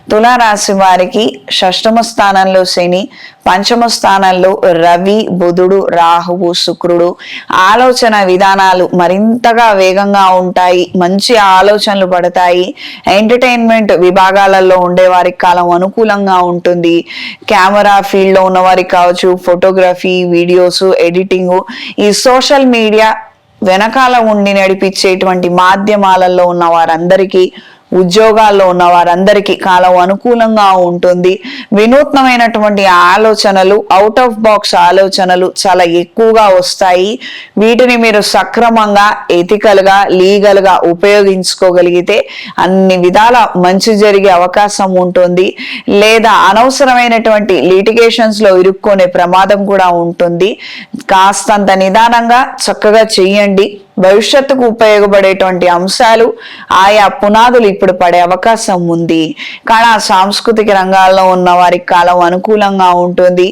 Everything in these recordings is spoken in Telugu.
తులారాశి వారికి షష్టమ స్థానంలో శని, పంచమ స్థానంలో రవి, బుధుడు, రాహువు, శుక్రుడు. ఆలోచన విధానాలు మరింతగా వేగంగా ఉంటాయి. మంచి ఆలోచనలు పడతాయి. ఎంటర్టైన్మెంట్ విభాగాలలో ఉండే వారికి కాలం అనుకూలంగా ఉంటుంది. కెమెరా ఫీల్డ్ లో ఉన్న వారికి కావచ్చు, ఫోటోగ్రఫీ, వీడియోస్, ఎడిటింగ్, ఈ సోషల్ మీడియా వెనకాల ఉండి నడిపించేటువంటి మాధ్యమాలలో ఉన్న వారందరికీ, ఉద్యోగాల్లో ఉన్న వారందరికీ కాలం అనుకూలంగా ఉంటుంది. వినూత్నమైనటువంటి ఆలోచనలు, అవుట్ ఆఫ్ బాక్స్ ఆలోచనలు చాలా ఎక్కువగా వస్తాయి. వీటిని మీరు సక్రమంగా, ఎథికల్గా, లీగల్గా ఉపయోగించుకోగలిగితే అన్ని విధాల మంచి జరిగే అవకాశం ఉంటుంది. లేదా అనవసరమైనటువంటి లిటిగేషన్స్ లో ఇరుక్కునే ప్రమాదం కూడా ఉంటుంది. కాస్తంత నిదానంగా చక్కగా చెయ్యండి. భవిష్యత్తుకు ఉపయోగపడేటువంటి అంశాలు, ఆయా పునాదులు ఇప్పుడు పడే అవకాశం ఉంది. కళా సాంస్కృతిక రంగాల్లో ఉన్న వారికి కాలం అనుకూలంగా ఉంటుంది.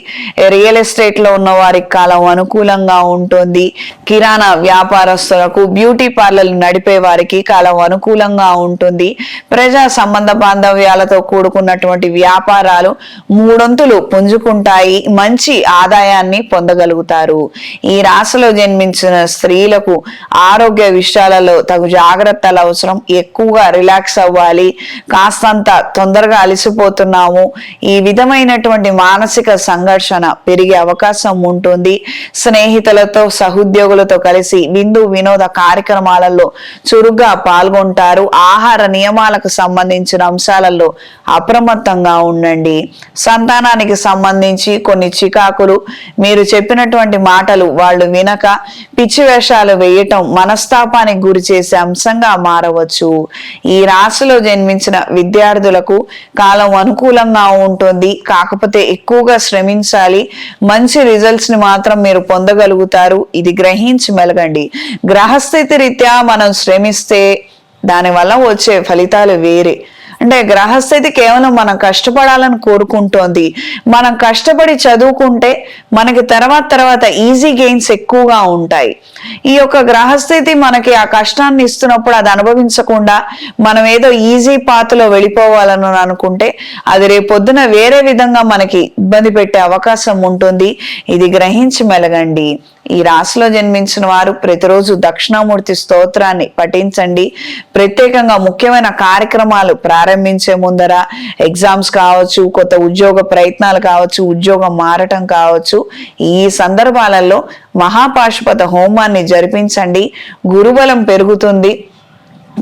రియల్ ఎస్టేట్ లో ఉన్న వారికి కాలం అనుకూలంగా ఉంటుంది. కిరాణా వ్యాపారస్తులకు, బ్యూటీ పార్లర్లు నడిపే వారికి కాలం అనుకూలంగా ఉంటుంది. ప్రజా సంబంధ బాంధవ్యాలతో కూడుకున్నటువంటి వ్యాపారాలు మూడొంతులు పుంజుకుంటాయి. మంచి ఆదాయాన్ని పొందగలుగుతారు. ఈ రాశిలో జన్మించిన స్త్రీలకు ఆరోగ్య విషయాలలో తగు జాగ్రత్తలు అవసరం. ఎక్కువగా రిలాక్స్ అవ్వాలి. కాస్తంత తొందరగా అలసిపోతున్నాము, ఈ విధమైనటువంటి మానసిక సంఘర్షణ పెరిగే అవకాశం ఉంటుంది. స్నేహితులతో, సహోద్యోగులతో కలిసి విందు వినోద కార్యక్రమాలలో చురుగ్గా పాల్గొంటారు. ఆహార నియమాలకు సంబంధించిన అంశాలలో అప్రమత్తంగా ఉండండి. సంతానానికి సంబంధించి కొన్ని చికాకులు, మీరు చెప్పినటువంటి మాటలు వాళ్ళు వినక పిచ్చి వేషాలు వేయటం మనస్తాపానికి గురి చేసే అంశంగా మారవచ్చు. ఈ రాశిలో జన్మించిన విద్యార్థులకు కాలం అనుకూలంగా ఉంటుంది. కాకపోతే ఎక్కువగా శ్రమించాలి. మంచి రిజల్ట్స్ ని మాత్రం మీరు పొందగలుగుతారు. ఇది గ్రహించి మెలగండి. గ్రహస్థితి రీత్యా మనం శ్రమిస్తే దానివల్ల వచ్చే ఫలితాలు వేరే. అంటే గ్రహస్థితి కేవలం మనం కష్టపడాలని కోరుకుంటోంది. మనం కష్టపడి చదువుకుంటే మనకి తర్వాత ఈజీ గెయిన్స్ ఎక్కువగా ఉంటాయి. ఈ యొక్క గ్రహస్థితి మనకి ఆ కష్టాన్ని ఇస్తున్నప్పుడు అది అనుభవించకుండా మనం ఏదో ఈజీ పాత్లో వెళ్ళిపోవాలని అనుకుంటే అది రేపొద్దున వేరే విధంగా మనకి ఇబ్బంది పెట్టే అవకాశం ఉంటుంది. ఇది గ్రహించి మెలగండి. ఈ రాశిలో జన్మించిన వారు ప్రతిరోజు దక్షిణామూర్తి స్తోత్రాన్ని పఠించండి. ప్రత్యేకంగా ముఖ్యమైన కార్యక్రమాలు ప్రారంభించే ముందర, ఎగ్జామ్స్ కావచ్చు, కొత్త ఉద్యోగ ప్రయత్నాలు కావచ్చు, ఉద్యోగం మారటం కావచ్చు, ఈ సందర్భాలలో మహాపాశుపత హోమాన్ని జరిపించండి. గురుబలం పెరుగుతుంది.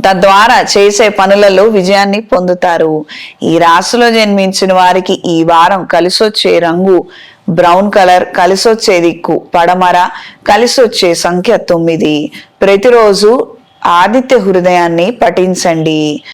తద్వారా చేసే పనులలో విజయాన్ని పొందుతారు. ఈ రాశిలో జన్మించిన వారికి ఈ వారం కలిసొచ్చే రంగు బ్రౌన్ కలర్, కలిసొచ్చే దిక్కు పడమర, కలిసొచ్చే సంఖ్య 9. ప్రతిరోజు ఆదిత్య హృదయాన్ని పఠించండి.